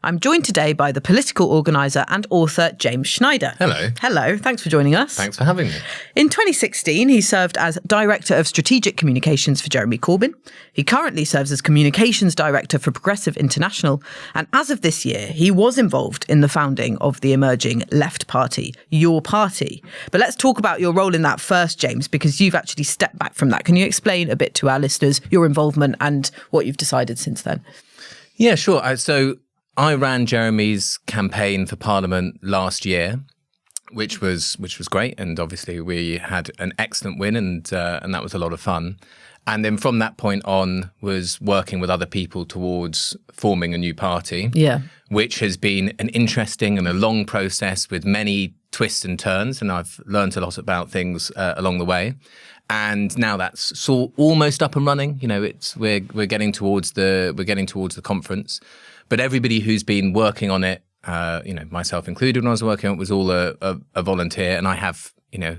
I'm joined today by the political organiser and author James Schneider. Hello. Hello, thanks for joining us. Thanks for having me. In 2016, he served as Director of Strategic Communications for Jeremy Corbyn. He currently serves as Communications Director for Progressive International. And as of this year, he was involved in the founding of the emerging Left Party, your party. But let's talk about your role in that first, James, because you've actually stepped back from that. Can you explain a bit to our listeners your involvement and what you've decided since then? Yeah, sure. So I ran Jeremy's campaign for Parliament last year, which was great, and obviously we had an excellent win, and that was a lot of fun. And then from that point on, was working with other people towards forming a new party, which has been an interesting and a long process with many twists and turns, and I've learned a lot about things along the way. And now that's almost up and running. You know, we're getting towards the conference. But everybody who's been working on it, myself included, when I was working on it, was all a volunteer. And I have,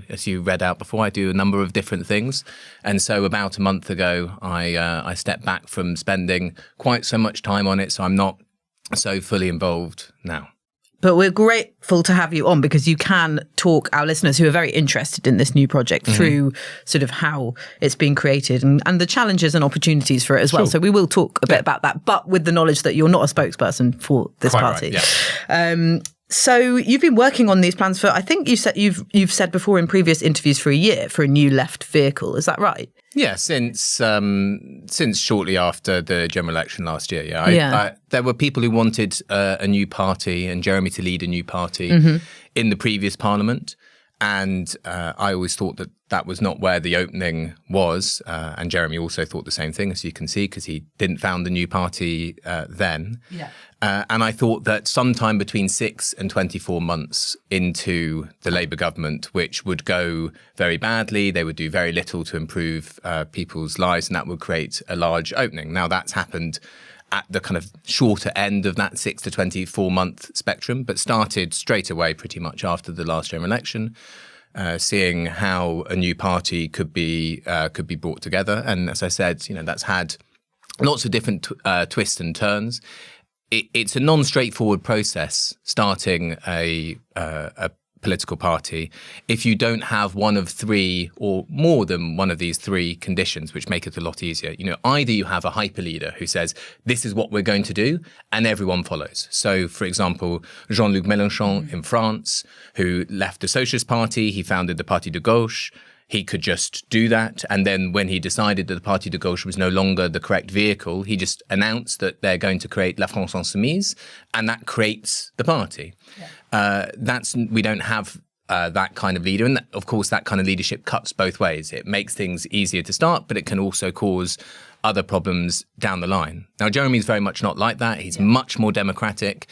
as you read out before, I do a number of different things. And so about a month ago, I stepped back from spending quite so much time on it. So I'm not so fully involved now. But we're grateful to have you on because you can talk our listeners who are very interested in this new project through sort of how it's been created and the challenges and opportunities for it as well. Sure. So we will talk a bit about that, but with the knowledge that you're not a spokesperson for this Quite party. Right, yeah. So you've been working on these plans for, I think you've said before in previous interviews, for a year for a new left vehicle. Is that right? Yeah, since shortly after the general election last year. Yeah, there were people who wanted a new party and Jeremy to lead a new party in the previous parliament. And I always thought that was not where the opening was. And Jeremy also thought the same thing, as you can see, because he didn't found the new party then. Yeah. And I thought that sometime between 6 and 24 months into the Labour government, which would go very badly, they would do very little to improve people's lives, and that would create a large opening. Now, that's happened at the kind of shorter end of that 6 to 24 month spectrum, but started straight away pretty much after the last general election, seeing how a new party could be brought together. And as I said, that's had lots of different twists and turns. It's a non-straightforward process starting a political party if you don't have one of three or more than one of these three conditions, which make it a lot easier. Either you have a hyper leader who says, this is what we're going to do, and everyone follows. So, for example, Jean-Luc Mélenchon in France, who left the Socialist Party, he founded the Parti de Gauche. He could just do that. And then when he decided that the Parti de Gauche was no longer the correct vehicle, he just announced that they're going to create La France Insoumise, and that creates the party. Yeah. We don't have that kind of leader. And of course, that kind of leadership cuts both ways. It makes things easier to start, but it can also cause other problems down the line. Now, Jeremy's very much not like that. He's much more democratic.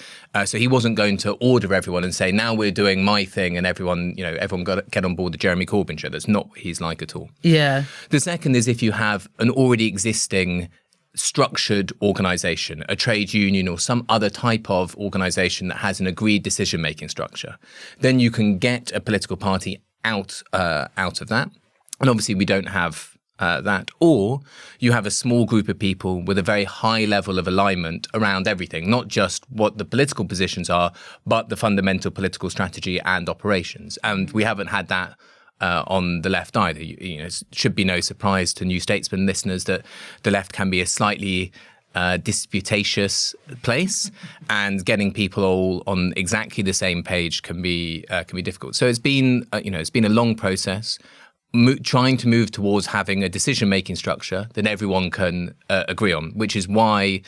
So he wasn't going to order everyone and say, now we're doing my thing and everyone got to get on board the Jeremy Corbyn show. That's not what he's like at all. Yeah. The second is if you have an already existing structured organisation, a trade union or some other type of organisation that has an agreed decision-making structure, then you can get a political party out of that. And obviously we don't have that, or you have a small group of people with a very high level of alignment around everything, not just what the political positions are, but the fundamental political strategy and operations. And we haven't had that on the left either. It should be no surprise to New Statesman listeners that the left can be a slightly disputatious place, and getting people all on exactly the same page can be difficult. So it's been a long process. Trying to move towards having a decision-making structure that everyone can agree on, which is why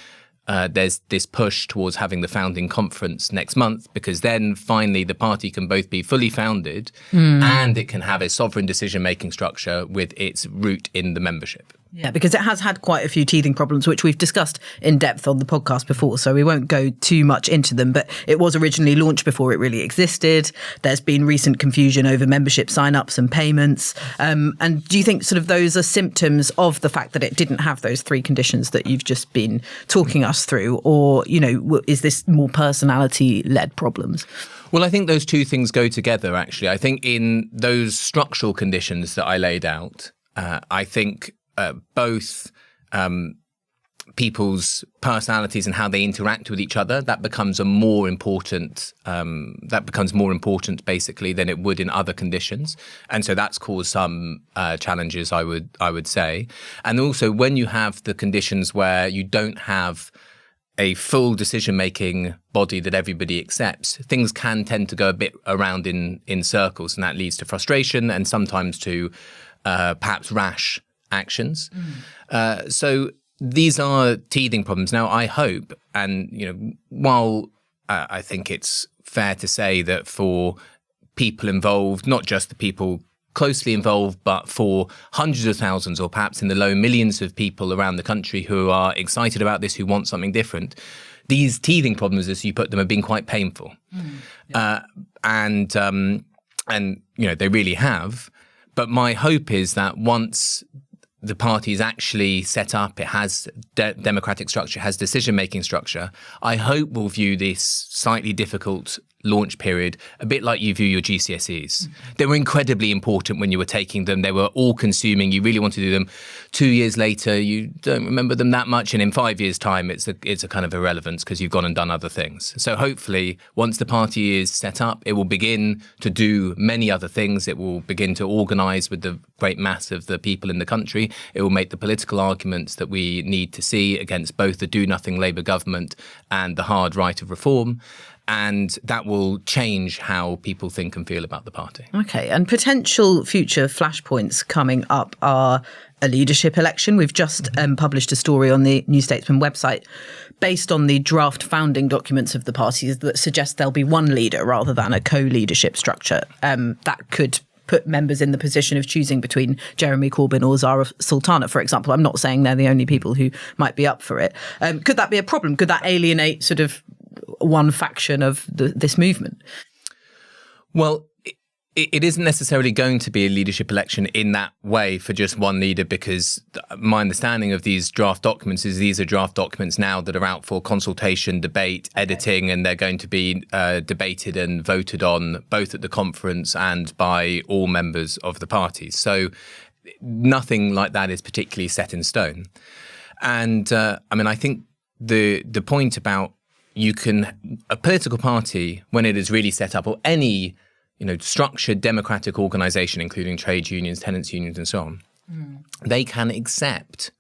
there's this push towards having the founding conference next month, because then finally the party can both be fully founded and it can have a sovereign decision-making structure with its root in the membership. Yeah, because it has had quite a few teething problems, which we've discussed in depth on the podcast before, so we won't go too much into them. But it was originally launched before it really existed. There's been recent confusion over membership sign-ups and payments. And do you think sort of those are symptoms of the fact that it didn't have those three conditions that you've just been talking us through? Or, is this more personality-led problems? Well, I think those two things go together, actually. I think in those structural conditions that I laid out, I think both people's personalities and how they interact with each other, that becomes more important basically than it would in other conditions. And so that's caused some challenges, I would say. And also when you have the conditions where you don't have a full decision-making body that everybody accepts, things can tend to go a bit around in circles, and that leads to frustration and sometimes to perhaps rash actions. So these are teething problems. Now, I hope, and while I think it's fair to say that for people involved, not just the people closely involved, but for hundreds of thousands or perhaps in the low millions of people around the country who are excited about this, who want something different, these teething problems, as you put them, have been quite painful. And they really have. But my hope is that once the party is actually set up, it has democratic structure, has decision-making structure, I hope we'll view this slightly difficult launch period a bit like you view your GCSEs. They were incredibly important when you were taking them. They were all-consuming. You really want to do them. 2 years later, you don't remember them that much, and in 5 years' time, it's a kind of irrelevance because you've gone and done other things. So hopefully, once the party is set up, it will begin to do many other things. It will begin to organise with the great mass of the people in the country. It will make the political arguments that we need to see against both the do-nothing Labour government and the hard right of reform. And that will change how people think and feel about the party. Okay. And potential future flashpoints coming up are a leadership election. We've just published a story on the New Statesman website based on the draft founding documents of the parties that suggest there'll be one leader rather than a co-leadership structure. That could put members in the position of choosing between Jeremy Corbyn or Zara Sultana, for example. I'm not saying they're the only people who might be up for it. Could that be a problem? Could that alienate sort of one faction of this movement? Well, it isn't necessarily going to be a leadership election in that way for just one leader, because my understanding of these draft documents is these are draft documents now that are out for consultation, debate, editing, and they're going to be debated and voted on both at the conference and by all members of the parties. So nothing like that is particularly set in stone. And I think the point about a political party, when it is really set up, or any structured democratic organisation, including trade unions, tenants' unions, and so on, they can accept,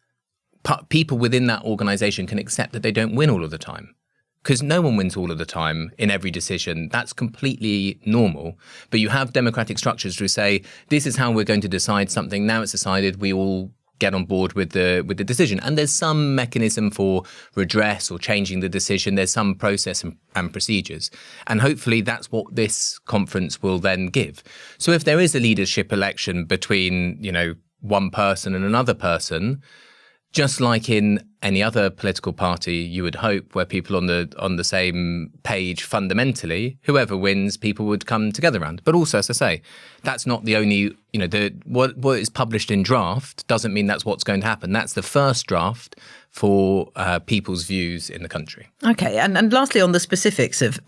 people within that organisation can accept that they don't win all of the time. Because no one wins all of the time in every decision. That's completely normal. But you have democratic structures to say, this is how we're going to decide something. Now it's decided, we all get on board with the decision. And there's some mechanism for redress or changing the decision. There's some process and procedures. And hopefully that's what this conference will then give. So if there is a leadership election between, one person and another person, just like in any other political party, you would hope, where people on the same page fundamentally, whoever wins, people would come together around. But also, as I say, that's not the only, what is published in draft doesn't mean that's what's going to happen. That's the first draft for people's views in the country. Okay. And lastly, on the specifics of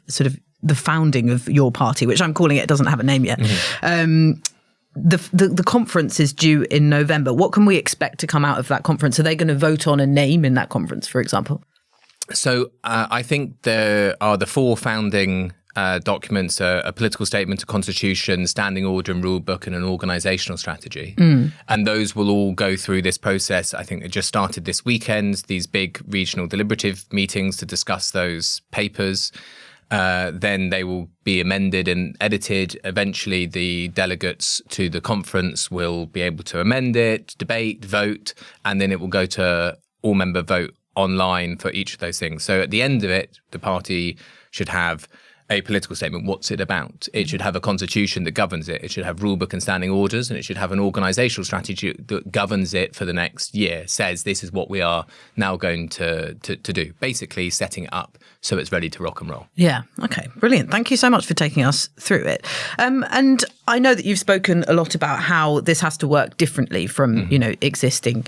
sort of the founding of your party, which I'm calling it doesn't have a name yet. The conference is due in November. What can we expect to come out of that conference? Are they going to vote on a name in that conference, for example? So I think there are the four founding documents, a political statement, a constitution, standing order and rule book, and an organisational strategy. And those will all go through this process. I think it just started this weekend, these big regional deliberative meetings to discuss those papers. Then they will be amended and edited. Eventually, the delegates to the conference will be able to amend it, debate, vote, and then it will go to all-member vote online for each of those things. So at the end of it, the party should have a political statement. What's it about? It should have a constitution that governs it. It should have rulebook and standing orders, and it should have an organisational strategy that governs it for the next year, says this is what we are now going to do, basically setting it up so it's ready to rock and roll. Yeah. Okay. Brilliant. Thank you so much for taking us through it. And I know that you've spoken a lot about how this has to work differently from, existing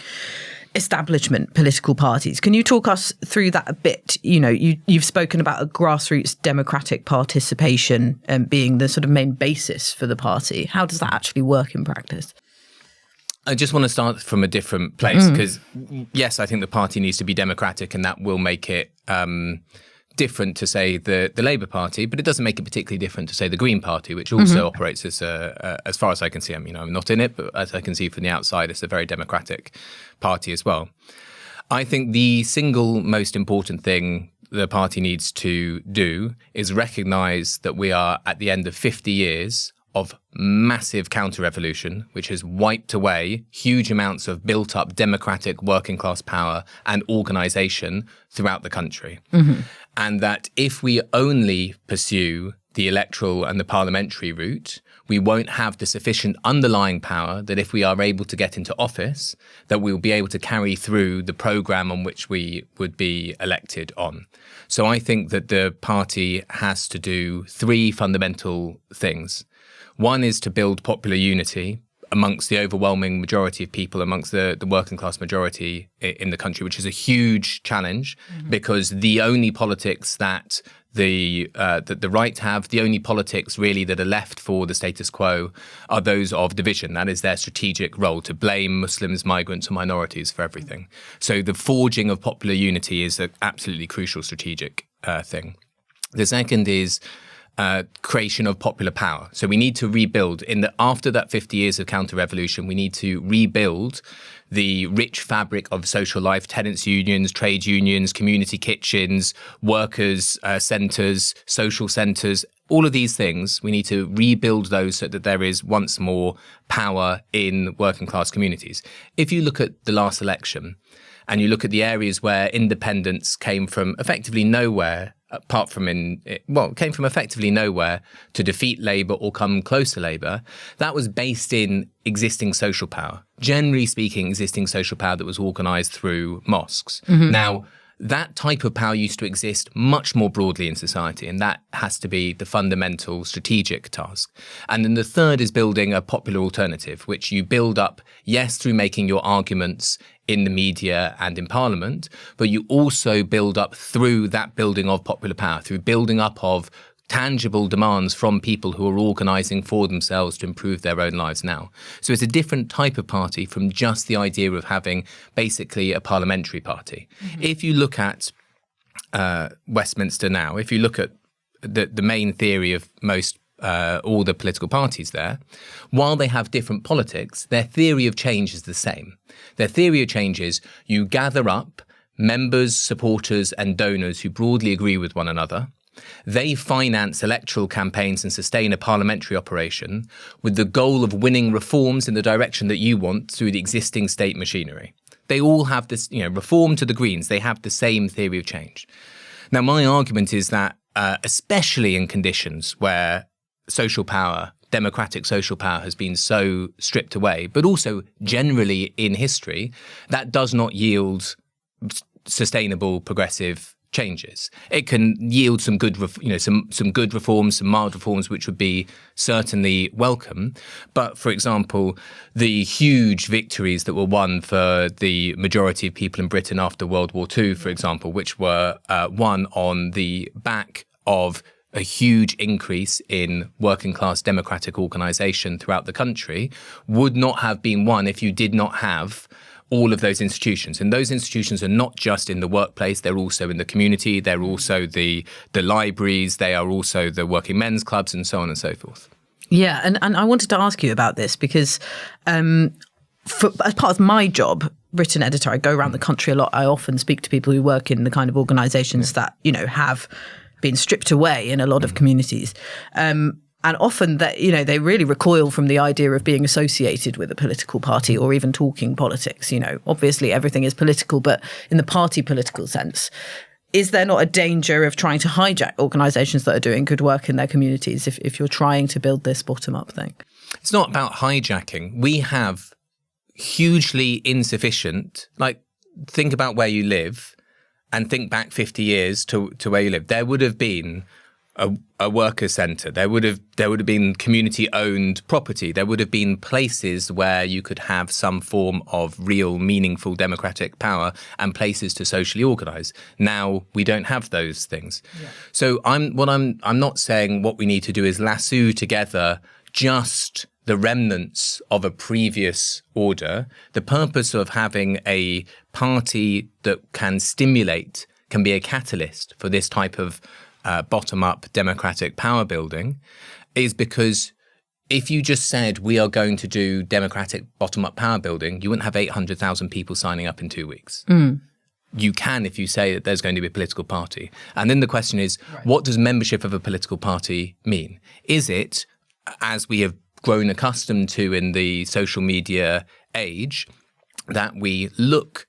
establishment political parties. Can you talk us through that a bit? You've spoken about a grassroots democratic participation being the sort of main basis for the party. How does that actually work in practice? I just want to start from a different place because, yes, I think the party needs to be democratic and that will make it different to, say, the Labour Party, but it doesn't make it particularly different to, say, the Green Party, which also operates as far as I can see. I mean, I'm not in it, but as I can see from the outside, it's a very democratic party as well. I think the single most important thing the party needs to do is recognise that we are at the end of 50 years of massive counter-revolution, which has wiped away huge amounts of built-up democratic working class power and organisation throughout the country. And that if we only pursue the electoral and the parliamentary route, we won't have the sufficient underlying power that if we are able to get into office, that we will be able to carry through the programme on which we would be elected on. So I think that the party has to do three fundamental things. One is to build popular unity amongst the overwhelming majority of people, amongst the working class majority in the country, which is a huge challenge because the only politics that the right have, the only politics really that are left for the status quo are those of division. That is their strategic role, to blame Muslims, migrants and minorities for everything. So the forging of popular unity is an absolutely crucial strategic thing. The second is creation of popular power. So we need to rebuild after that 50 years of counter-revolution, we need to rebuild the rich fabric of social life, tenants' unions, trade unions, community kitchens, workers' centres, social centres, all of these things. We need to rebuild those so that there is once more power in working class communities. If you look at the last election and you look at the areas where independents came from effectively nowhere, came from effectively nowhere to defeat Labour or come close to Labour, that was based in existing social power. Generally speaking, existing social power that was organised through mosques. Now, that type of power used to exist much more broadly in society, and that has to be the fundamental strategic task. And then the third is building a popular alternative, which you build up, yes, through making your arguments in the media and in Parliament, but you also build up through that building of popular power, through building up of tangible demands from people who are organising for themselves to improve their own lives now. So it's a different type of party from just the idea of having basically a parliamentary party. If you look at Westminster now, if you look at the main theory of most all the political parties there, while they have different politics, their theory of change is the same. Their theory of change is you gather up members, supporters and donors who broadly agree with one another. They finance electoral campaigns and sustain a parliamentary operation with the goal of winning reforms in the direction that you want through the existing state machinery. They all have this, reform to the Greens. They have the same theory of change. Now, my argument is that, especially in conditions where social power, democratic social power has been so stripped away, but also generally in history, that does not yield sustainable progressive changes. It can yield some good, some good reforms, some mild reforms, which would be certainly welcome. But for example, the huge victories that were won for the majority of people in Britain after World War II, for example, which were won on the back of a huge increase in working class democratic organisation throughout the country, would not have been won if you did not have all of those institutions. And those institutions are not just in the workplace, they're also in the community, they're also the libraries, they are also the working men's clubs and so on and so forth. Yeah, and I wanted to ask you about this because as part of my job, Britain editor, I go around the country a lot. I often speak to people who work in the kind of organisations that, have been stripped away in a lot of communities. And often that, they really recoil from the idea of being associated with a political party or even talking politics. Obviously everything is political, but in the party political sense, is there not a danger of trying to hijack organisations that are doing good work in their communities if you're trying to build this bottom-up thing? It's not about hijacking. We have hugely insufficient, think about where you live and think back 50 years to where you live. There would have been a workers' centre. There would have been community-owned property. There would have been places where you could have some form of real, meaningful democratic power and places to socially organise. Now we don't have those things. Yeah. So I'm not saying what we need to do is lasso together just the remnants of a previous order. The purpose of having a party that can stimulate, can be a catalyst for this type of bottom-up democratic power building is because if you just said we are going to do democratic bottom-up power building, you wouldn't have 800,000 people signing up in 2 weeks. You can if you say that there's going to be a political party. And then the question is, what does membership of a political party mean? Is it, as we have grown accustomed to in the social media age, that we look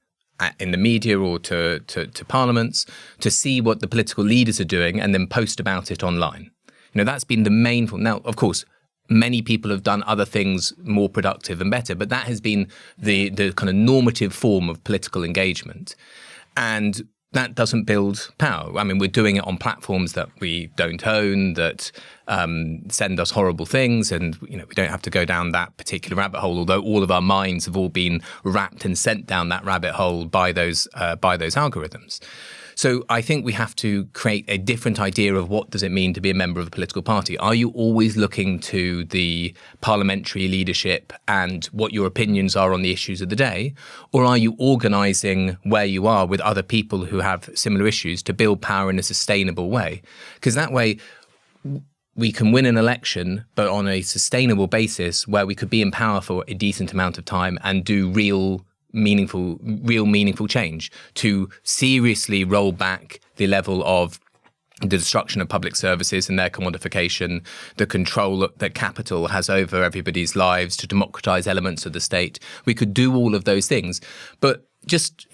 in the media or to parliaments to see what the political leaders are doing and then post about it online? That's been the main form. Now, of course, many people have done other things more productive and better, but that has been the kind of normative form of political engagement. And that doesn't build power. I mean, we're doing it on platforms that we don't own, that send us horrible things, and we don't have to go down that particular rabbit hole. Although all of our minds have all been wrapped and sent down that rabbit hole by those algorithms. So I think we have to create a different idea of what does it mean to be a member of a political party. Are you always looking to the parliamentary leadership and what your opinions are on the issues of the day? Or are you organising where you are with other people who have similar issues to build power in a sustainable way? Because that way we can win an election, but on a sustainable basis where we could be in power for a decent amount of time and do real meaningful change, to seriously roll back the level of the destruction of public services and their commodification, the control that capital has over everybody's lives, to democratise elements of the state. We could do all of those things. But just,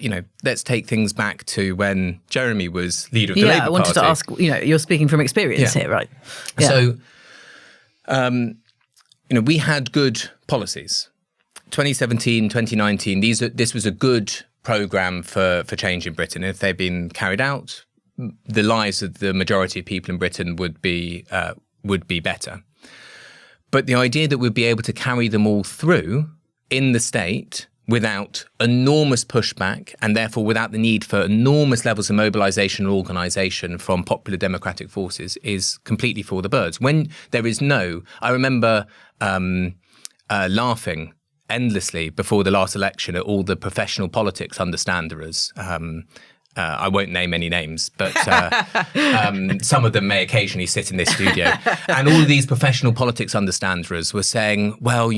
let's take things back to when Jeremy was leader of the Labour Party. Yeah, I wanted to ask, you're speaking from experience here, right? Yeah. So, we had good policies. 2017, 2019, this was a good programme for change in Britain. If they'd been carried out, the lives of the majority of people in Britain would be better. But the idea that we'd be able to carry them all through in the state without enormous pushback and therefore without the need for enormous levels of mobilisation and organisation from popular democratic forces is completely for the birds. When there is I remember laughing endlessly before the last election at all the professional politics understanders. I won't name any names, but some of them may occasionally sit in this studio. And all of these professional politics understanders were saying, well,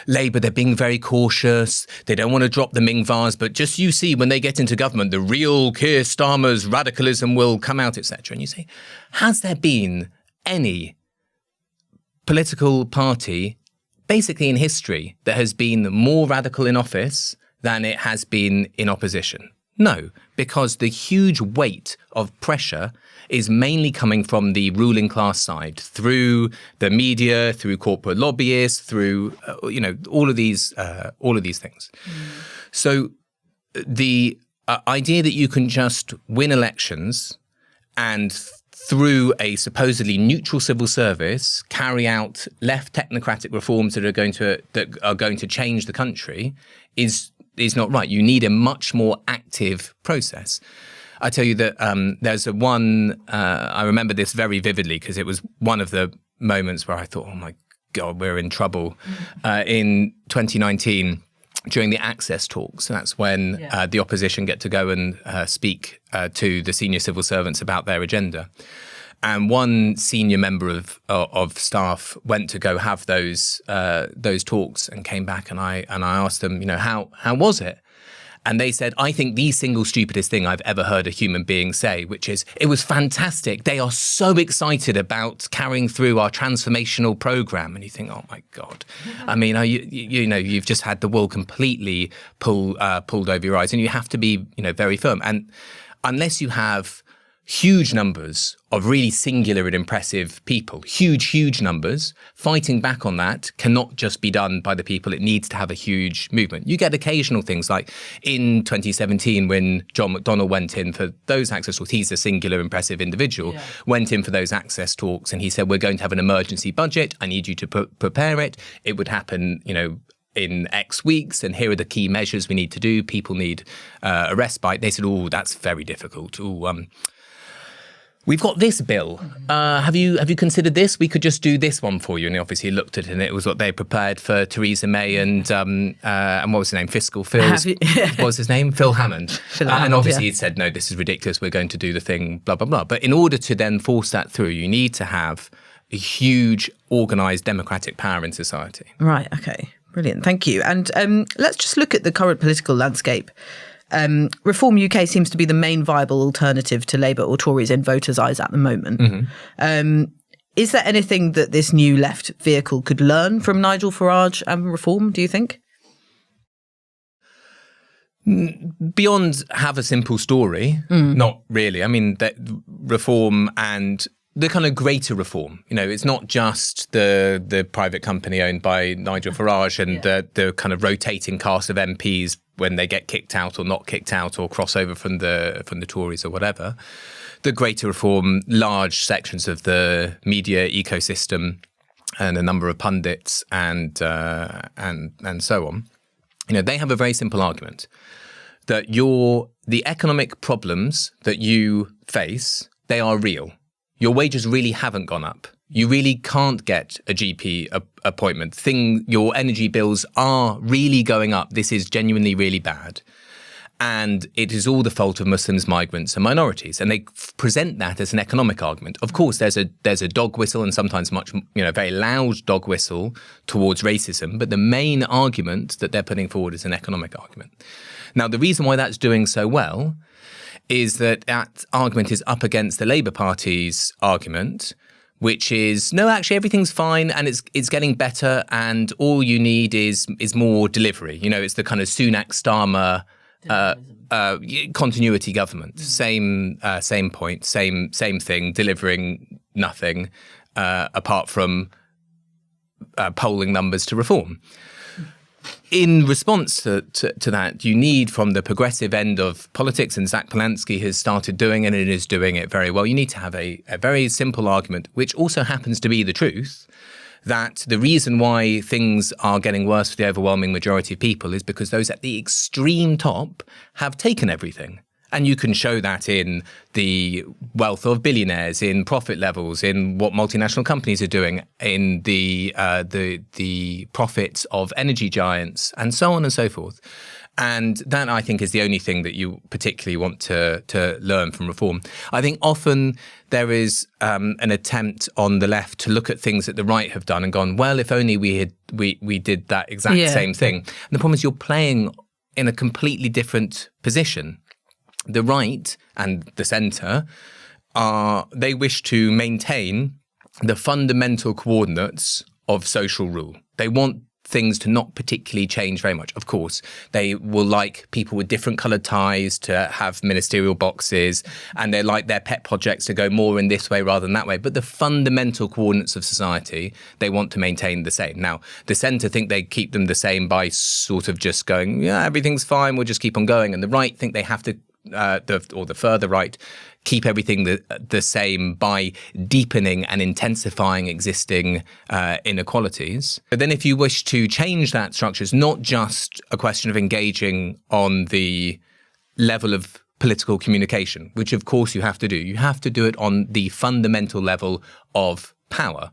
Labour, they're being very cautious. They don't want to drop the Ming vase, but just you see, when they get into government, the real Keir Starmer's radicalism will come out, etc. And you say, has there been any political party basically in history that has been more radical in office than it has been in opposition? No, because the huge weight of pressure is mainly coming from the ruling class side, through the media, through corporate lobbyists, through all of these things. So the idea that you can just win elections and through a supposedly neutral civil service, carry out left technocratic reforms that are going to change the country is not right. You need a much more active process. I tell you that there's I remember this very vividly because it was one of the moments where I thought, oh my God, we're in trouble. In 2019, during the Access talks, so that's when the opposition get to go and speak to the senior civil servants about their agenda. And one senior member of staff went to go have those talks and came back, and I asked them, how was it? And they said, I think the single stupidest thing I've ever heard a human being say, which is, it was fantastic. They are so excited about carrying through our transformational program. And you think, oh my God. I mean, you've just had the world completely pulled over your eyes, and you have to be, very firm. And unless you have huge numbers of really singular and impressive people, huge numbers, fighting back on that cannot just be done by the people. It needs to have a huge movement. You get occasional things like in 2017 when John McDonnell went in for those Access talks, he's a singular impressive individual, went in for those Access talks and he said, we're going to have an emergency budget. I need you to prepare it. It would happen, in X weeks, and here are the key measures we need to do. People need a respite. They said, oh, that's very difficult. we've got this bill. Have you considered this? We could just do this one for you. And he obviously looked at it, and it was what they prepared for Theresa May and what was his name? Fiscal Phil. What was his name? Phil Hammond. And obviously he said, no, this is ridiculous. We're going to do the thing, blah, blah, blah. But in order to then force that through, you need to have a huge organised democratic power in society. Right. Okay. Brilliant. Thank you. And let's just look at the current political landscape. Reform UK seems to be the main viable alternative to Labour or Tories in voters' eyes at the moment. Mm-hmm. Is there anything that this new left vehicle could learn from Nigel Farage and Reform, do you think? Beyond have a simple story, not really. I mean, Reform and the kind of greater reform, it's not just the private company owned by Nigel Farage and the kind of rotating cast of MPs when they get kicked out or not kicked out or cross over from the Tories or whatever. The greater reform, large sections of the media ecosystem and a number of pundits and so on. They have a very simple argument that the economic problems that you face, they are real. Your wages really haven't gone up. You really can't get a GP appointment. Your energy bills are really going up. This is genuinely really bad. And it is all the fault of Muslims, migrants and minorities. And they present that as an economic argument. Of course, there's a dog whistle and sometimes very loud dog whistle towards racism. But the main argument that they're putting forward is an economic argument. Now, the reason why that's doing so well is that argument is up against the Labour Party's argument, which is, no, actually everything's fine and it's getting better and all you need is more delivery. It's the kind of Sunak-Starmer continuity government. Same point, same thing, delivering nothing apart from polling numbers to reform. In response to that, you need from the progressive end of politics, and Zack Polanski has started doing it and is doing it very well, you need to have a very simple argument, which also happens to be the truth, that the reason why things are getting worse for the overwhelming majority of people is because those at the extreme top have taken everything. And you can show that in the wealth of billionaires, in profit levels, in what multinational companies are doing, in the profits of energy giants, and so on and so forth. And that, I think, is the only thing that you particularly want to learn from reform. I think often there is an attempt on the left to look at things that the right have done and gone, well, if only we did that exact same thing. And the problem is you're playing in a completely different position. The right and the centre they wish to maintain the fundamental coordinates of social rule. They want things to not particularly change very much. Of course, they will like people with different coloured ties to have ministerial boxes, and they like their pet projects to go more in this way rather than that way. But the fundamental coordinates of society, they want to maintain the same. Now, the centre think they keep them the same by sort of just going, yeah, everything's fine, we'll just keep on going. And the right think they have to the further right keep everything the same by deepening and intensifying existing inequalities. But then if you wish to change that structure, it's not just a question of engaging on the level of political communication, which of course you have to do. You have to do it on the fundamental level of power.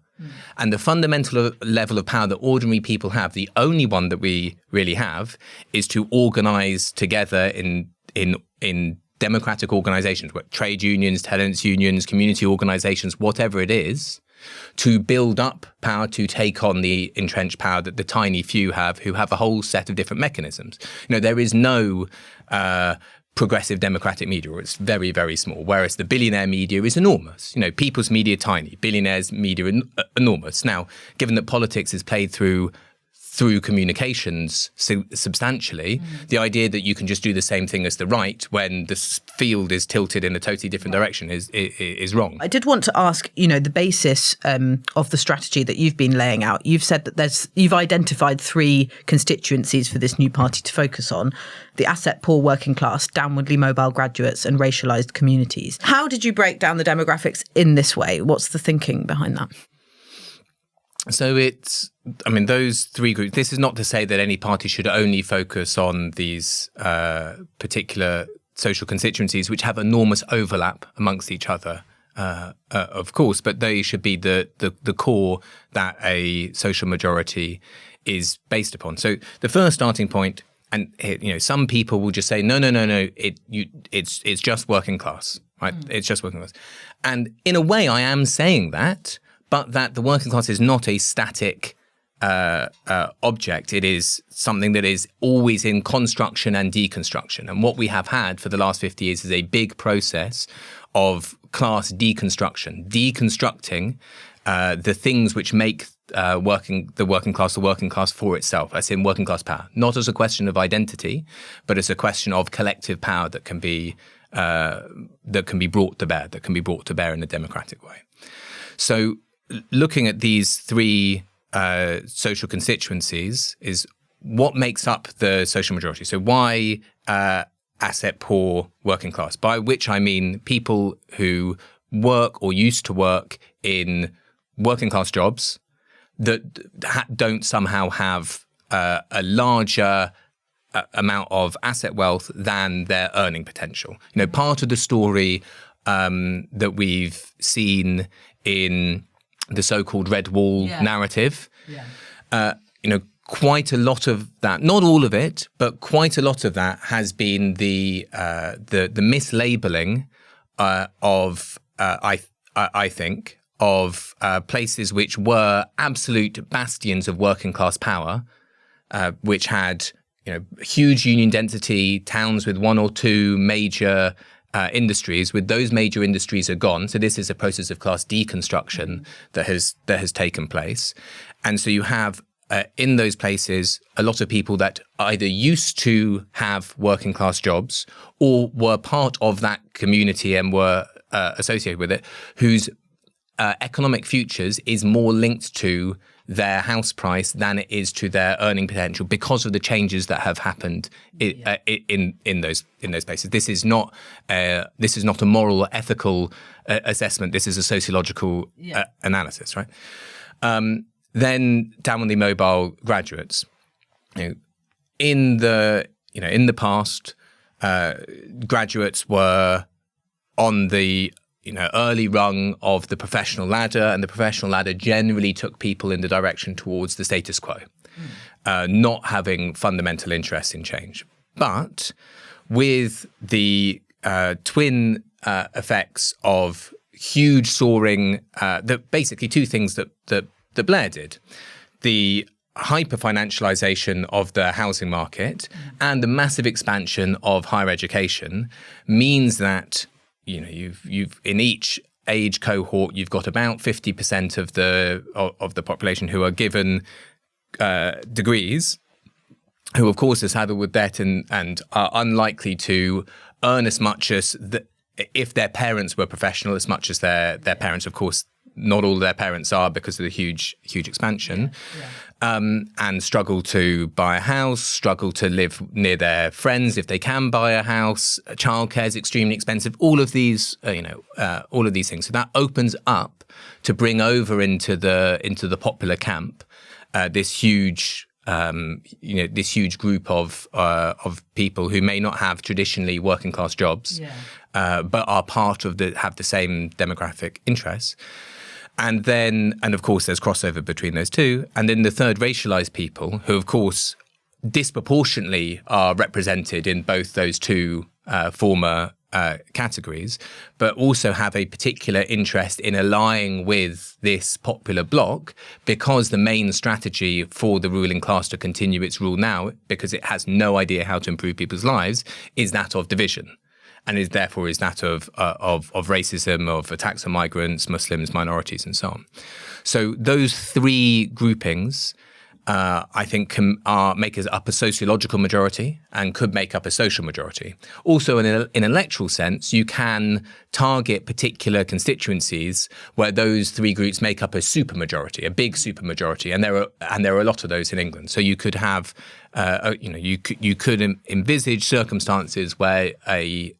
And the fundamental level of power that ordinary people have, the only one that we really have, is to organise together in democratic organisations, trade unions, tenants unions, community organisations, whatever it is, to build up power to take on the entrenched power that the tiny few have, who have a whole set of different mechanisms. There is no progressive democratic media, or it's very, very small, whereas the billionaire media is enormous. People's media tiny, billionaires' media enormous. Now, given that politics is played through communications substantially, the idea that you can just do the same thing as the right when the field is tilted in a totally different direction is wrong. I did want to ask, the basis of the strategy that you've been laying out. You've said that you've identified 3 constituencies for this new party to focus on: the asset poor working class, downwardly mobile graduates and racialised communities. How did you break down the demographics in this way? What's the thinking behind that? So those 3 groups, this is not to say that any party should only focus on these particular social constituencies which have enormous overlap amongst each other. of course, but they should be the core that a social majority is based upon. So the first starting point, and some people will just say, no, it's just working class, right? It's just working class. And in a way, I am saying that, but that the working class is not a static object. It is something that is always in construction and deconstruction. And what we have had for the last 50 years is a big process of class deconstructing the things which make the working class for itself, as in working class power, not as a question of identity, but as a question of collective power that can be brought to bear in a democratic way. So, looking at these three social constituencies is what makes up the social majority. So, why asset poor working class? By which I mean people who work or used to work in working class jobs that don't somehow have a larger amount of asset wealth than their earning potential. Part of the story that we've seen in the so-called Red Wall narrative, quite a lot of that, not all of it, but quite a lot of that has been the mislabeling of I think of places which were absolute bastions of working class power, which had huge union density, towns with one or two major industries. With those major industries are gone, so this is a process of class deconstruction that has taken place, and so you have in those places a lot of people that either used to have working class jobs or were part of that community and were associated with it, whose economic futures is more linked to their house price than it is to their earning potential because of the changes that have happened in those places. This is not a moral or ethical assessment. This is a sociological analysis, right? Then down on the mobile graduates, in the past, graduates were on the early rung of the professional ladder, and the professional ladder generally took people in the direction towards the status quo, not having fundamental interest in change. But with the twin effects of huge soaring, basically two things that Blair did: the hyper-financialization of the housing market and the massive expansion of higher education means that you've in each age cohort you've got about 50% of the population who are given degrees, who of course are saddled with debt and are unlikely to earn as much as if their parents were professional, as much as their parents. Of course, not all their parents are because of the huge expansion. And struggle to buy a house, struggle to live near their friends if they can buy a house. Childcare is extremely expensive. All of these, all of these things. So that opens up to bring over into the popular camp this huge group of people who may not have traditionally working class jobs, but are part of have the same demographic interests. And of course, there's crossover between those two. And then the third, racialized people, who, of course, disproportionately are represented in both those two former categories, but also have a particular interest in allying with this popular bloc because the main strategy for the ruling class to continue its rule now, because it has no idea how to improve people's lives, is that of division. And therefore is that of racism, of attacks on migrants, Muslims, minorities, and so on. So those three groupings, I think, can make up a sociological majority and could make up a social majority. Also, in an electoral sense, you can target particular constituencies where those three groups make up a supermajority, a big supermajority, and there are a lot of those in England. So you could have you could envisage circumstances where a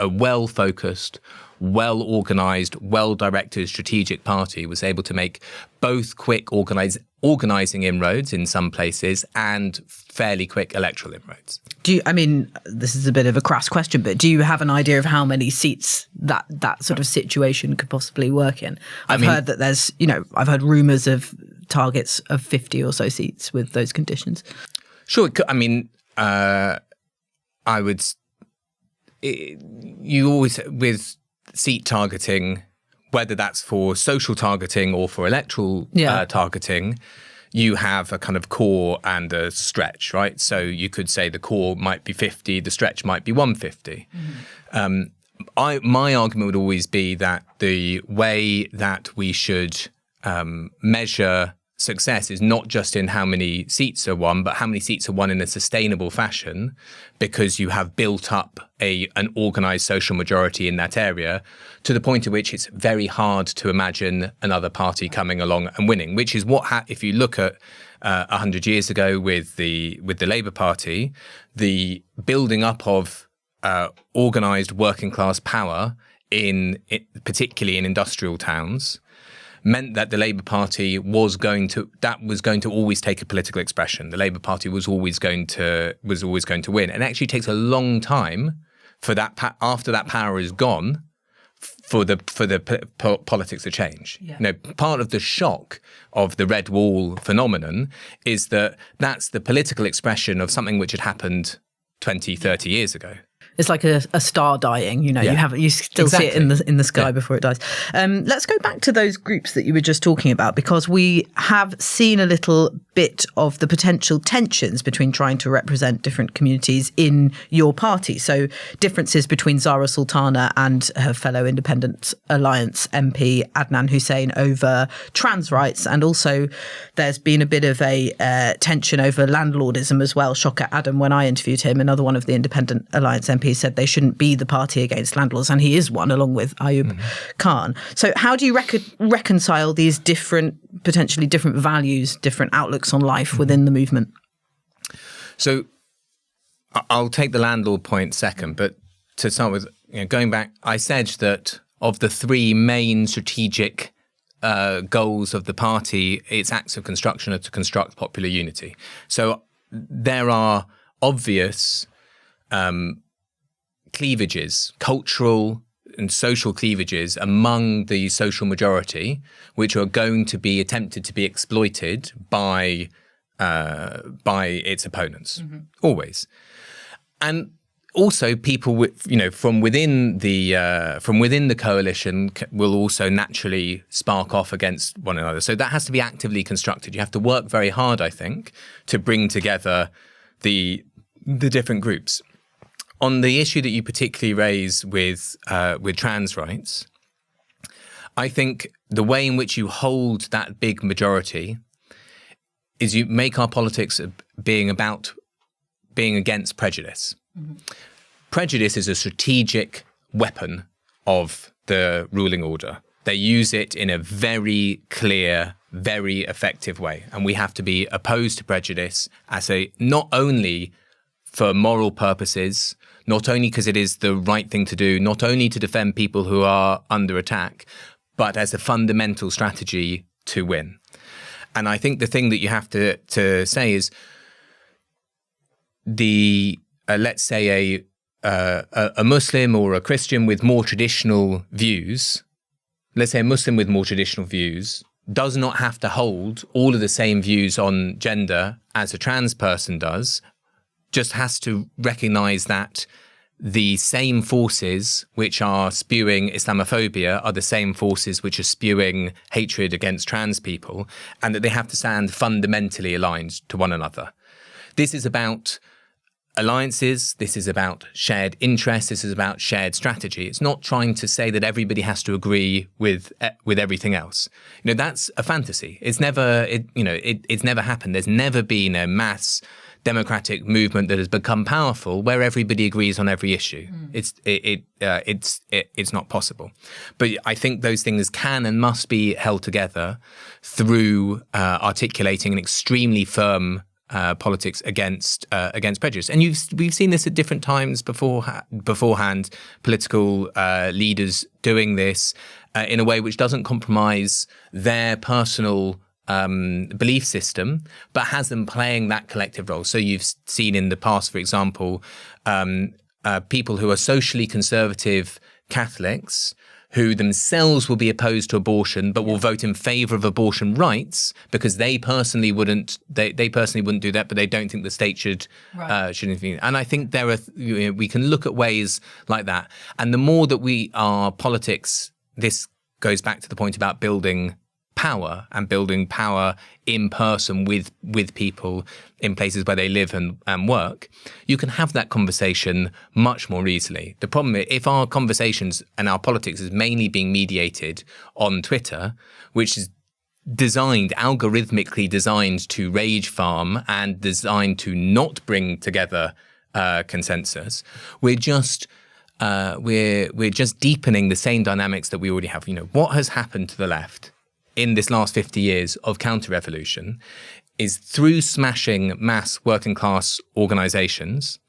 well-focused, well-organised, well-directed strategic party was able to make both quick organising inroads in some places and fairly quick electoral inroads. This is a bit of a crass question, but do you have an idea of how many seats that sort of situation could possibly work in? I've heard that there's, I've heard rumours of targets of 50 or so seats with those conditions. Sure. You always, with seat targeting, whether that's for social targeting or for electoral targeting, you have a kind of core and a stretch, right? So you could say the core might be 50, the stretch might be 150. My argument would always be that the way that we should measure success is not just in how many seats are won, but how many seats are won in a sustainable fashion, because you have built up an organised social majority in that area to the point at which it's very hard to imagine another party coming along and winning, which is what if you look at 100 years ago with the Labour Party, the building up of organised working class power particularly in industrial towns, meant that the Labour Party was going to always take a political expression. The Labour Party was always going to win. And it actually takes a long time for that after that power is gone for the politics to change. Yeah. Part of the shock of the Red Wall phenomenon is that that's the political expression of something which had happened 20, 30 years ago. It's like a star dying, you still see it in the sky before it dies. Let's go back to those groups that you were just talking about, because we have seen a little bit of the potential tensions between trying to represent different communities in your party. So differences between Zara Sultana and her fellow Independent Alliance MP Adnan Hussein over trans rights. And also there's been a bit of a tension over landlordism as well. Shocker Adam, when I interviewed him, another one of the Independent Alliance MPs, said they shouldn't be the party against landlords, and he is one, along with Ayub Khan. So how do you reconcile these potentially different values, different outlooks on life within the movement? So I'll take the landlord point second, but to start with, going back, I said that of the three main strategic goals of the party, its acts of construction are to construct popular unity. So there are obvious cleavages, cultural and social cleavages among the social majority, which are going to be attempted to be exploited by its opponents, always. And also, people from within the coalition will also naturally spark off against one another. So that has to be actively constructed. You have to work very hard, I think, to bring together the different groups. On the issue that you particularly raise with trans rights, I think the way in which you hold that big majority is you make our politics being against prejudice. Prejudice is a strategic weapon of the ruling order. They use it in a very clear, very effective way. And we have to be opposed to prejudice as not only for moral purposes, not only because it is the right thing to do, not only to defend people who are under attack, but as a fundamental strategy to win. And I think the thing that you have to say is let's say a Muslim or a Christian with more traditional views, let's say a Muslim with more traditional views, does not have to hold all of the same views on gender as a trans person does, just has to recognize that the same forces which are spewing Islamophobia are the same forces which are spewing hatred against trans people, and that they have to stand fundamentally aligned to one another. This is about alliances, this is about shared interests, this is about shared strategy. It's not trying to say that everybody has to agree with everything else. That's a fantasy. It's never happened. There's never been a mass democratic movement that has become powerful where everybody agrees on every issue. It's not possible. But I think those things can and must be held together through articulating an extremely firm politics against prejudice. And we've seen this at different times beforehand, political leaders doing this in a way which doesn't compromise their personal belief system, but has them playing that collective role. So you've seen in the past, for example, people who are socially conservative Catholics who themselves will be opposed to abortion, but will vote in favour of abortion rights because they personally wouldn't do that, but they don't think the state should intervene. And I think we can look at ways like that. And the more that our politics, this goes back to the point about building power and building power in person with people in places where they live and work, you can have that conversation much more easily. The problem is if our conversations and our politics is mainly being mediated on Twitter, which is algorithmically designed to rage farm and designed to not bring together consensus, we're just deepening the same dynamics that we already have. What has happened to the left in this last 50 years of counter-revolution is through smashing mass working class organisations,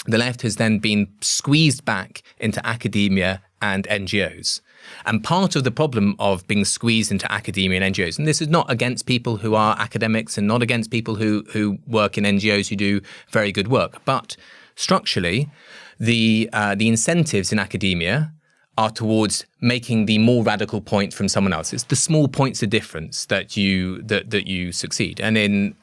the left has then been squeezed back into academia and NGOs. And part of the problem of being squeezed into academia and NGOs, and this is not against people who are academics and not against people who work in NGOs who do very good work, but structurally, the incentives in academia are towards making the more radical point from someone else. It's the small points of difference that you succeed. And in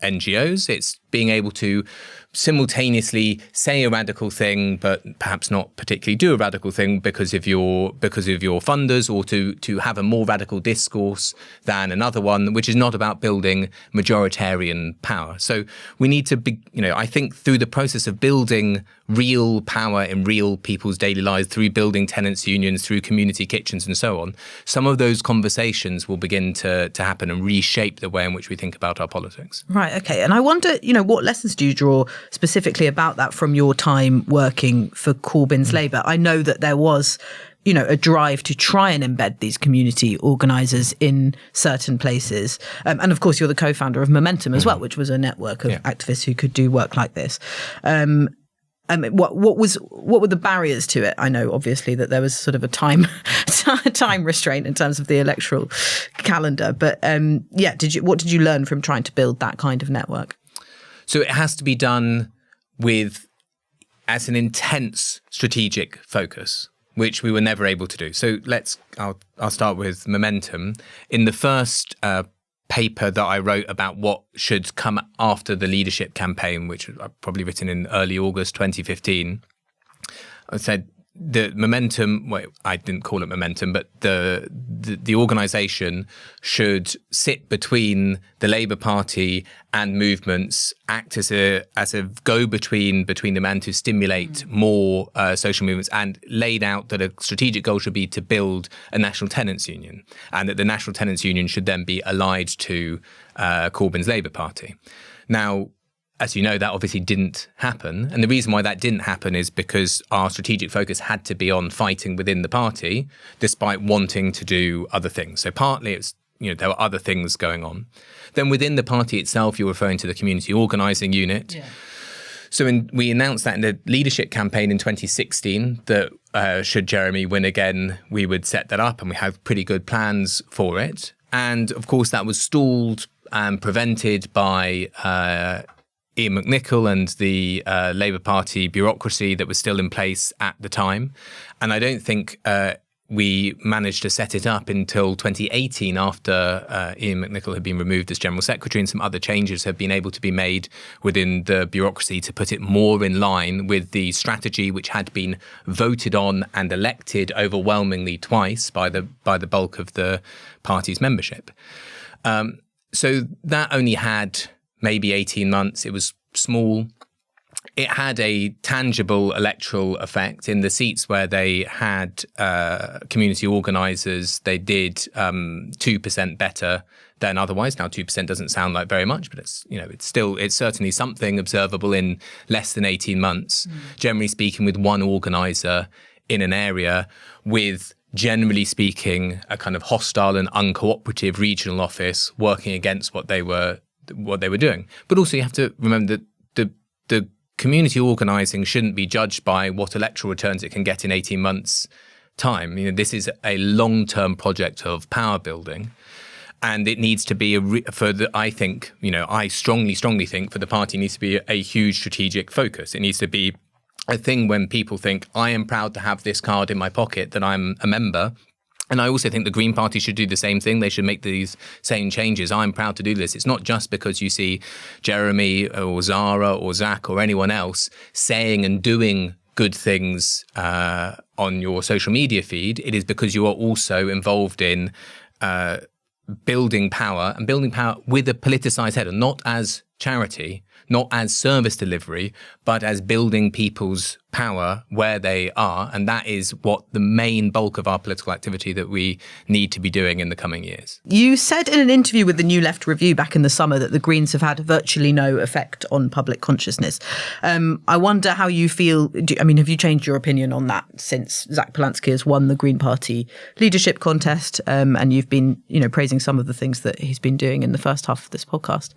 NGOs, it's being able to simultaneously say a radical thing, but perhaps not particularly do a radical thing because of your funders, or to have a more radical discourse than another one, which is not about building majoritarian power. So we need to be, I think through the process of building real power in real people's daily lives, through building tenants' unions, through community kitchens and so on, some of those conversations will begin to happen and reshape the way in which we think about our politics. Right, okay. And I wonder, what lessons do you draw specifically about that from your time working for Corbyn's Labour? I know that there was, a drive to try and embed these community organisers in certain places. And of course, you're the co-founder of Momentum as well, which was a network of activists who could do work like this. What were the barriers to it? I know obviously that there was sort of a time restraint in terms of the electoral calendar, but what did you learn from trying to build that kind of network? So it has to be done as an intense strategic focus, which we were never able to do. So I'll start with Momentum. In the first paper that I wrote about what should come after the leadership campaign, which I've probably written in early August 2015, I said the Momentum, well, I didn't call it Momentum, but the organisation should sit between the Labour Party and movements, act as a go-between between them and to stimulate more social movements, and laid out that a strategic goal should be to build a national tenants union, and that the national tenants union should then be allied to Corbyn's Labour Party. Now, as you know, that obviously didn't happen. And the reason why that didn't happen is because our strategic focus had to be on fighting within the party, despite wanting to do other things. So partly it's, there were other things going on. Then within the party itself, you're referring to the community organising unit. Yeah. So we announced that in the leadership campaign in 2016 that should Jeremy win again, we would set that up, and we have pretty good plans for it. And of course, that was stalled and prevented by Ian McNicol and the Labour Party bureaucracy that was still in place at the time. And I don't think we managed to set it up until 2018, after Ian McNicol had been removed as General Secretary, and some other changes have been able to be made within the bureaucracy to put it more in line with the strategy which had been voted on and elected overwhelmingly twice by the bulk of the party's membership. So that only had maybe 18 months. It was small. It had a tangible electoral effect in the seats where they had community organisers. They did 2% better than otherwise. Now, 2% doesn't sound like very much, but it's certainly something observable in less than 18 months. Generally speaking, with one organiser in an area, with generally speaking a kind of hostile and uncooperative regional office working against what they were what they were doing. But also you have to remember that the community organising shouldn't be judged by what electoral returns it can get in 18 months' time. This is a long-term project of power building. And it needs to be I strongly think for the party needs to be a huge strategic focus. It needs to be a thing when people think, I am proud to have this card in my pocket that I'm a member. And I also think the Green Party should do the same thing. They should make these same changes. I'm proud to do this. It's not just because you see Jeremy or Zara or Zack or anyone else saying and doing good things on your social media feed. It is because you are also involved in building power with a politicised header, not as charity, not as service delivery, but as building people's power where they are. And that is what the main bulk of our political activity that we need to be doing in the coming years. You said in an interview with the New Left Review back in the summer that the Greens have had virtually no effect on public consciousness. I wonder how you feel. Have you changed your opinion on that since Zack Polanski has won the Green Party leadership contest? And you've been, praising some of the things that he's been doing in the first half of this podcast.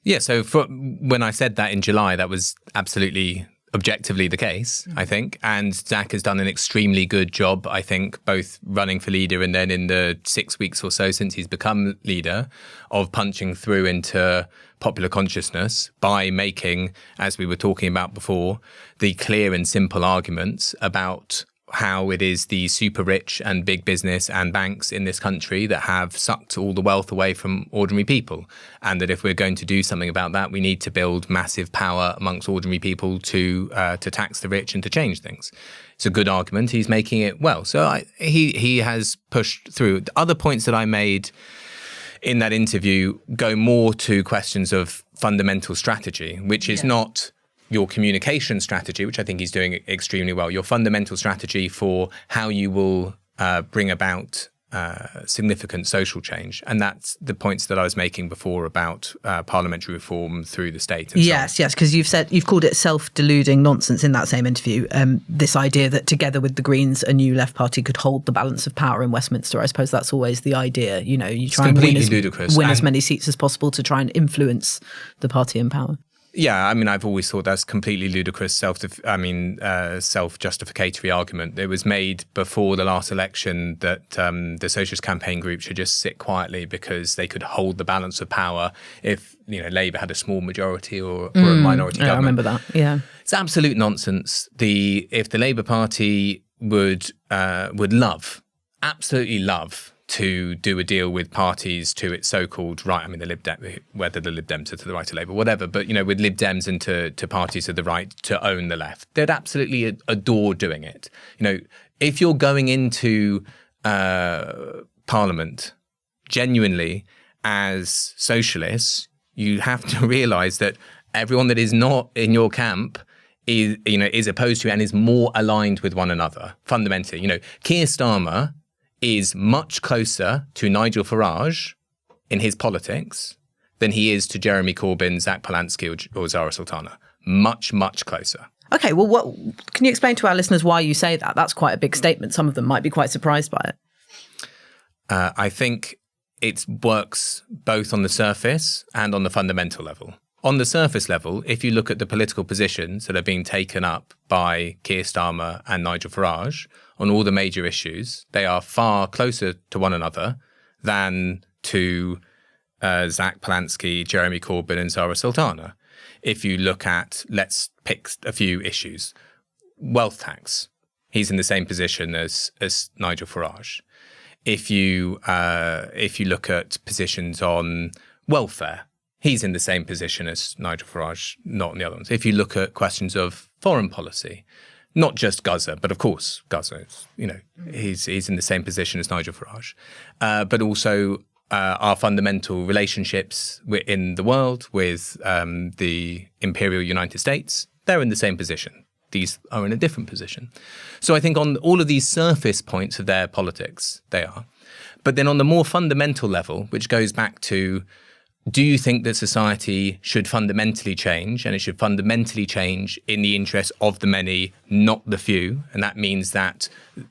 Yeah, so when I said that in July, that was absolutely objectively the case, I think. And Zack has done an extremely good job, I think, both running for leader and then in the 6 weeks or so since he's become leader, of punching through into popular consciousness by making, as we were talking about before, the clear and simple arguments about how it is the super rich and big business and banks in this country that have sucked all the wealth away from ordinary people. And that if we're going to do something about that, we need to build massive power amongst ordinary people to tax the rich and to change things. It's a good argument. He's making it well. So he has pushed through. The other points that I made in that interview go more to questions of fundamental strategy, which is not your communication strategy, which I think he's doing extremely well, your fundamental strategy for how you will bring about significant social change. And that's the points that I was making before about parliamentary reform through the state. And yes, because you've called it self-deluding nonsense in that same interview. This idea that together with the Greens, a new left party could hold the balance of power in Westminster. I suppose that's always the idea. You try and win as many seats as possible to try and influence the party in power. Yeah, I've always thought that's completely ludicrous, self-justificatory argument. It was made before the last election that the Socialist Campaign Group should just sit quietly because they could hold the balance of power if Labour had a small majority or a minority government. I remember that. Yeah, it's absolute nonsense. If the Labour Party would absolutely love to do a deal with parties to its so-called right, the Lib Dem, whether the Lib Dems are to the right of Labour, whatever, but, with Lib Dems and to parties to the right to own the left, they'd absolutely adore doing it. If you're going into Parliament genuinely as socialists, you have to realise that everyone that is not in your camp is opposed to and is more aligned with one another, fundamentally. Keir Starmer is much closer to Nigel Farage in his politics than he is to Jeremy Corbyn, Zack Polanski or Zara Sultana. Much, much closer. Okay, well, can you explain to our listeners why you say that? That's quite a big statement. Some of them might be quite surprised by it. I think it works both on the surface and on the fundamental level. On the surface level, if you look at the political positions that are being taken up by Keir Starmer and Nigel Farage on all the major issues, they are far closer to one another than to Zack Polanski, Jeremy Corbyn and Zara Sultana. If you look at, let's pick a few issues. Wealth tax, he's in the same position as Nigel Farage. If you look at positions on welfare, he's in the same position as Nigel Farage, not on the other ones. If you look at questions of foreign policy, not just Gaza, but of course Gaza, he's in the same position as Nigel Farage, but also our fundamental relationships in the world with the Imperial United States, they're in the same position. These are in a different position. So I think on all of these surface points of their politics, they are. But then on the more fundamental level, which goes back to, do you think that society should fundamentally change, and it should fundamentally change in the interest of the many, not the few? And that means that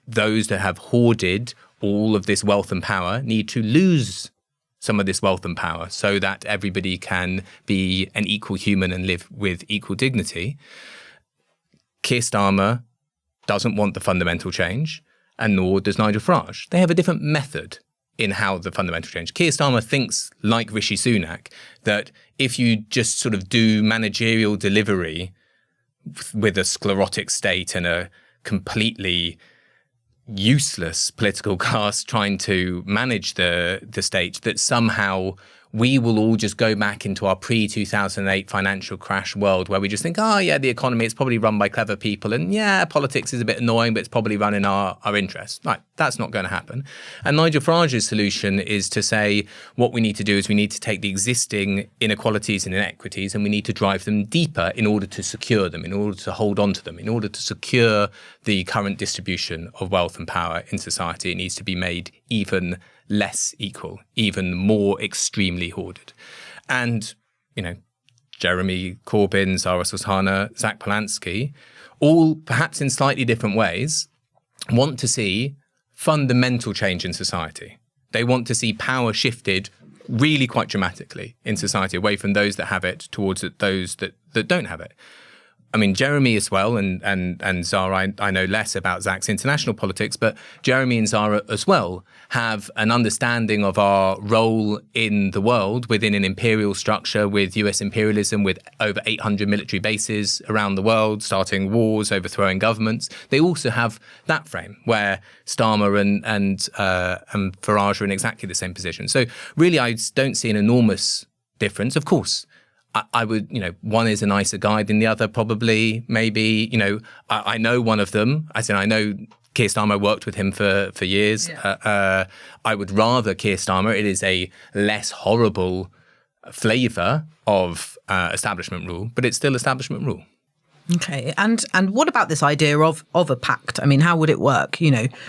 those that have hoarded all of this wealth and power need to lose some of this wealth and power so that everybody can be an equal human and live with equal dignity. Keir Starmer doesn't want the fundamental change, and nor does Nigel Farage. They have a different method in how the fundamental change. Keir Starmer thinks, like Rishi Sunak, that if you just sort of do managerial delivery with a sclerotic state and a completely useless political class trying to manage the state, that somehow we will all just go back into our pre-2008 financial crash world where we just think, oh, yeah, the economy, it's probably run by clever people. And yeah, politics is a bit annoying, but it's probably run in our interests. Right, that's not going to happen. And Nigel Farage's solution is to say what we need to do is we need to take the existing inequalities and inequities and we need to drive them deeper in order to secure them, in order to hold on to them, in order to secure the current distribution of wealth and power in society. It needs to be made even less equal, even more extremely hoarded. And, Jeremy Corbyn, Zara Sultana, Zack Polanski, all perhaps in slightly different ways, want to see fundamental change in society. They want to see power shifted really quite dramatically in society, away from those that have it towards those that don't have it. I mean, Jeremy as well, and Zara, I know less about Zack's international politics, but Jeremy and Zara as well have an understanding of our role in the world within an imperial structure with US imperialism, with over 800 military bases around the world, starting wars, overthrowing governments. They also have that frame where Starmer and Farage are in exactly the same position. So really, I don't see an enormous difference. Of course, I would, one is a nicer guy than the other, probably, maybe, I know one of them. I know Keir Starmer, worked with him for years. Yeah. I would rather Keir Starmer. It is a less horrible flavour of establishment rule, but it's still establishment rule. Okay. And what about this idea of a pact? I mean, how would it work?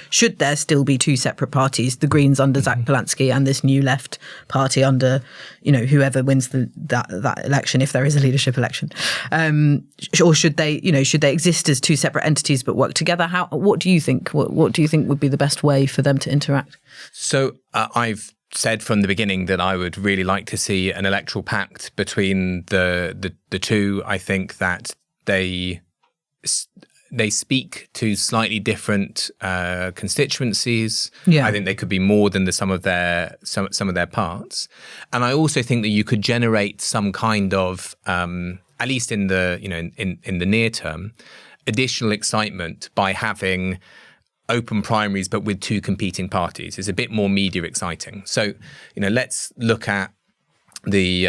Should there still be two separate parties, the Greens under Zack Polanski and this new left party under, whoever wins that election, if there is a leadership election? Or should they exist as two separate entities but work together? What do you think? What do you think would be the best way for them to interact? So I've said from the beginning that I would really like to see an electoral pact between the two. I think that they speak to slightly different constituencies. Yeah. I think they could be more than the sum of their parts. And I also think that you could generate some kind of, at least in the in the near term, additional excitement by having open primaries but with two competing parties. Is a bit more media exciting. So let's look at the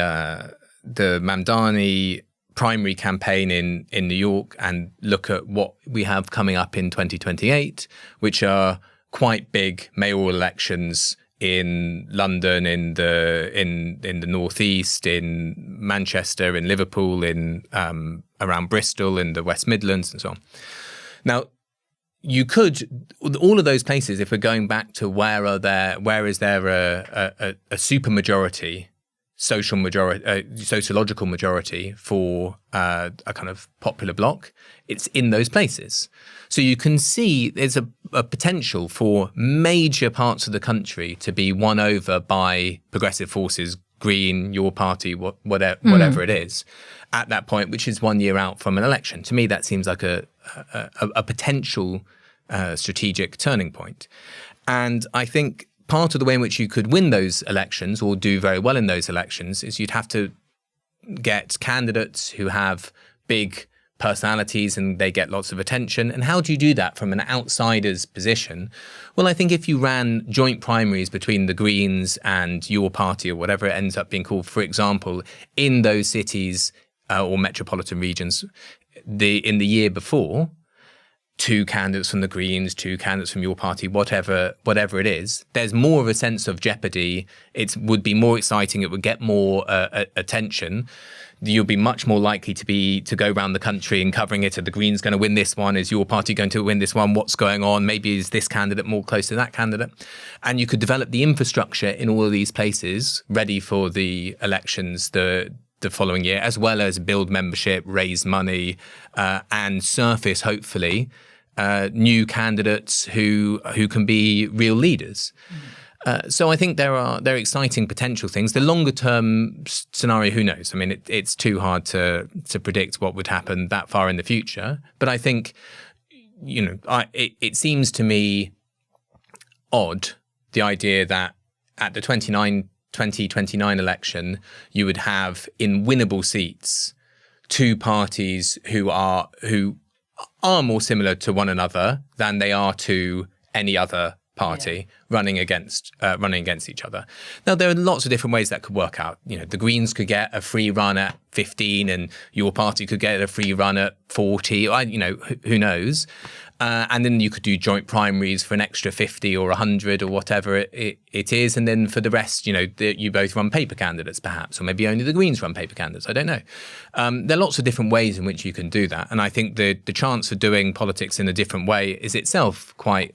Mamdani primary campaign in New York and look at what we have coming up in 2028, which are quite big mayoral elections in London, in the northeast, in Manchester, in Liverpool, in around Bristol, in the West Midlands, and so on. Now, you could, all of those places, if we're going back to where is there a supermajority, sociological majority for a kind of popular bloc, it's in those places. So you can see there's a potential for major parts of the country to be won over by progressive forces, Green, your party, whatever it is, at that point, which is 1 year out from an election. To me, that seems like a potential strategic turning point. And I think part of the way in which you could win those elections or do very well in those elections is you'd have to get candidates who have big personalities and they get lots of attention. And how do you do that from an outsider's position? Well, I think if you ran joint primaries between the Greens and your party or whatever it ends up being called, for example, in those cities or metropolitan regions, in the year before, two candidates from the Greens, two candidates from your party, whatever it is, there's more of a sense of jeopardy. It would be more exciting. It would get more attention. You'll be much more likely to go around the country and covering it. Are the Greens going to win this one? Is your party going to win this one? What's going on? Maybe is this candidate more close to that candidate? And you could develop the infrastructure in all of these places ready for the elections the following year, as well as build membership, raise money, and surface, hopefully, new candidates who can be real leaders. So I think there are exciting potential things. The longer term scenario, who knows? I mean, it's too hard to predict what would happen that far in the future. But I think, it seems to me odd, the idea that at the 2029 election, you would have in winnable seats two parties who are more similar to one another than they are to any other party running against each other. Now, there are lots of different ways that could work out. The Greens could get a free run at 15 and your party could get a free run at 40. Who knows? And then you could do joint primaries for an extra 50 or 100 or whatever it is. And then for the rest, you both run paper candidates perhaps, or maybe only the Greens run paper candidates. I don't know. There are lots of different ways in which you can do that. And I think the chance of doing politics in a different way is itself quite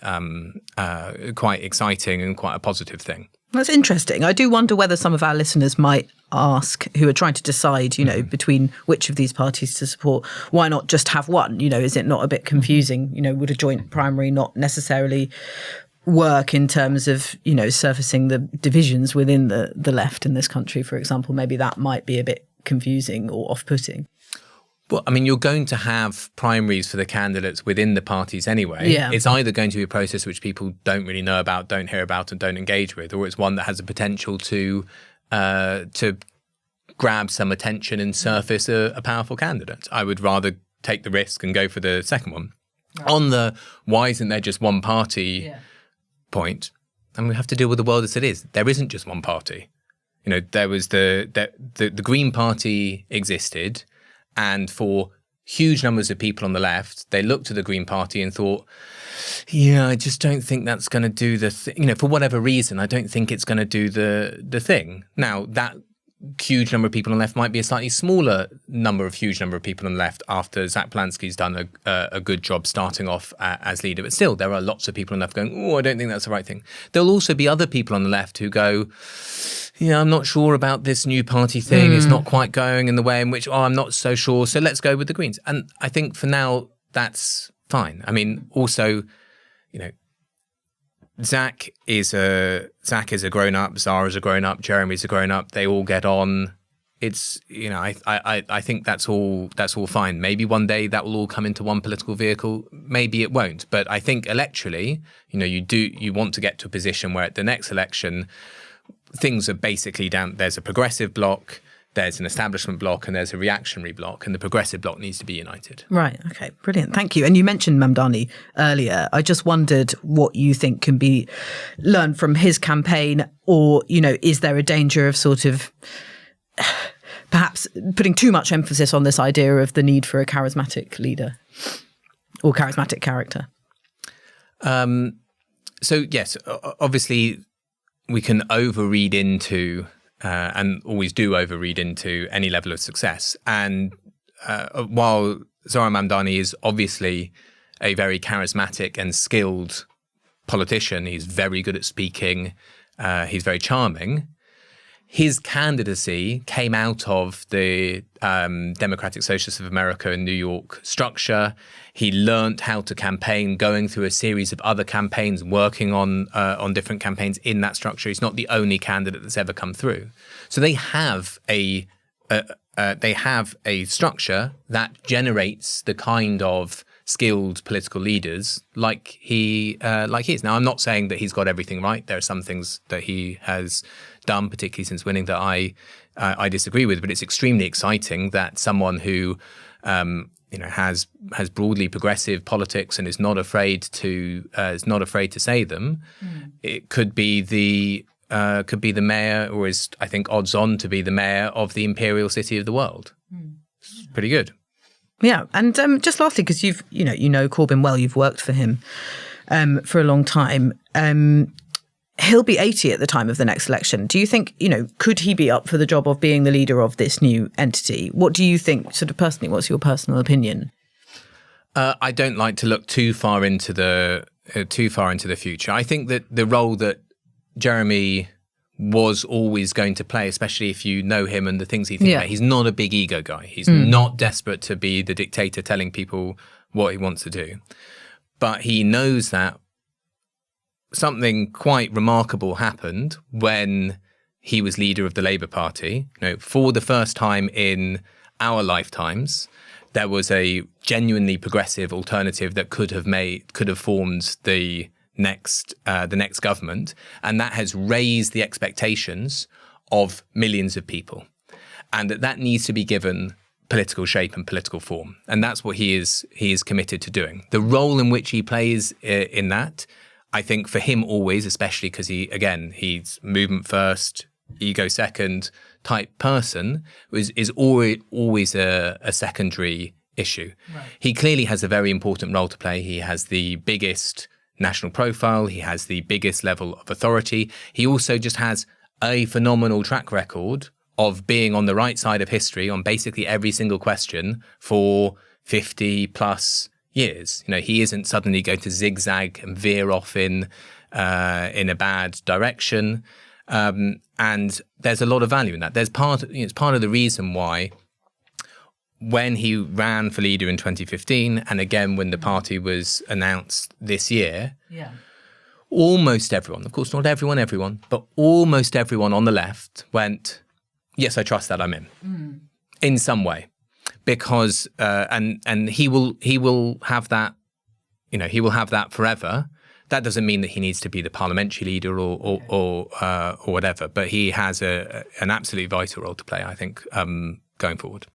exciting and quite a positive thing. That's interesting. I do wonder whether some of our listeners might ask, who are trying to decide, between which of these parties to support, why not just have one? Is it not a bit confusing? Would a joint primary not necessarily work in terms of, surfacing the divisions within the left in this country, for example? Maybe that might be a bit confusing or off-putting. Well, I mean, you're going to have primaries for the candidates within the parties anyway. Yeah. It's either going to be a process which people don't really know about, don't hear about, and don't engage with, or it's one that has the potential to grab some attention and surface a powerful candidate. I would rather take the risk and go for the second one. Right. On the why isn't there just one party point, and we have to deal with the world as it is. There isn't just one party. There was the Green Party existed. And for huge numbers of people on the left, they looked at the Green Party and thought, I just don't think that's going to do the thing. For whatever reason, I don't think it's going to do the thing. Now, that huge number of people on the left might be a slightly smaller huge number of people on the left after Zack Polanski's done a good job starting off as leader. But still, there are lots of people on the left going, I don't think that's the right thing. There'll also be other people on the left who go, I'm not sure about this new party thing. It's not quite going in the way in which, I'm not so sure. So let's go with the Greens. And I think for now, that's fine. I mean, also, Zack is a grown-up, Zara's a grown-up, Jeremy's a grown-up. They all get on. It's, I think that's all fine. Maybe one day that will all come into one political vehicle. Maybe it won't. But I think electorally, you want to get to a position where at the next election, things are basically down. There's a progressive bloc, there's an establishment bloc, and there's a reactionary bloc, and the progressive bloc needs to be united. Right. Okay. Brilliant. Thank you. And you mentioned Mamdani earlier. I just wondered what you think can be learned from his campaign, or, is there a danger of sort of perhaps putting too much emphasis on this idea of the need for a charismatic leader or charismatic character? So, yes, obviously, we can overread into, and always do overread into, any level of success. And while Zohran Mamdani is obviously a very charismatic and skilled politician, he's very good at speaking, he's very charming, his candidacy came out of the Democratic Socialists of America in New York structure. He learnt how to campaign, going through a series of other campaigns, working on different campaigns in that structure. He's not the only candidate that's ever come through. So they have a structure that generates the kind of skilled political leaders like he is. Now, I'm not saying that he's got everything right. There are some things that he has done, particularly since winning, that I disagree with. But it's extremely exciting that someone who has broadly progressive politics and is not afraid to say them. It could be the mayor, or is, I think, odds on to be the mayor of the imperial city of the world. It's pretty good. Yeah, and just lastly, because you know Corbyn well, you've worked for him for a long time. He'll be 80 at the time of the next election. Do you think, could he be up for the job of being the leader of this new entity? What do you think, sort of personally? What's your personal opinion? I don't like to look too far into the future. I think that the role that Jeremy was always going to play, especially if you know him and the things he thinks about. He's not a big ego guy. He's not desperate to be the dictator telling people what he wants to do. But he knows that something quite remarkable happened when he was leader of the Labour Party. For the first time in our lifetimes, there was a genuinely progressive alternative that could have formed the next government, and that has raised the expectations of millions of people, and that needs to be given political shape and political form, and that's what he is committed to doing. The role in which he plays in that, I think, for him always, especially because he's movement first, ego second type person, is always a secondary issue. Right. He clearly has a very important role to play. He has the biggest national profile. He has the biggest level of authority. He also just has a phenomenal track record of being on the right side of history on basically every single question for 50 plus years. He isn't suddenly going to zigzag and veer off in a bad direction. And there's a lot of value in that. It's part of the reason why when he ran for leader in 2015, and again when the party was announced this year, almost everyone, of course not everyone, but almost everyone on the left went, yes, I trust that, I'm in some way, because and he will have that, he will have that forever. That doesn't mean that he needs to be the parliamentary leader or whatever, but he has an absolutely vital role to play, I think, going forward.